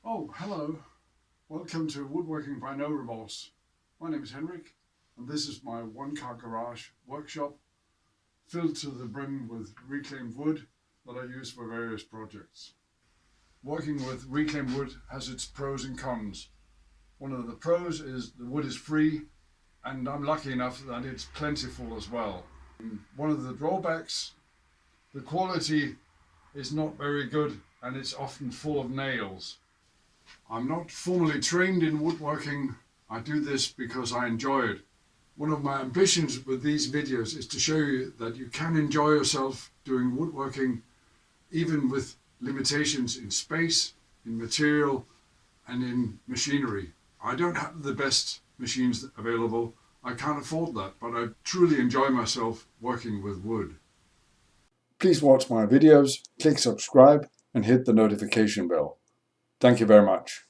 Oh, hello. Welcome to Woodworking by No Remorse. My name is Henrik, and this is my one-car garage workshop filled to the brim with reclaimed wood that I use for various projects. Working with reclaimed wood has its pros and cons. One of the pros is the wood is free, and I'm lucky enough that it's plentiful as well. One of the drawbacks, the quality is not very good and it's often full of nails. I'm not formally trained in woodworking. I do this because I enjoy it. One of my ambitions with these videos is to show you that you can enjoy yourself doing woodworking even with limitations in space, in material and in machinery. I don't have the best machines available. I can't afford that, but I truly enjoy myself working with wood. Please watch my videos, click subscribe and hit the notification bell. Thank you very much.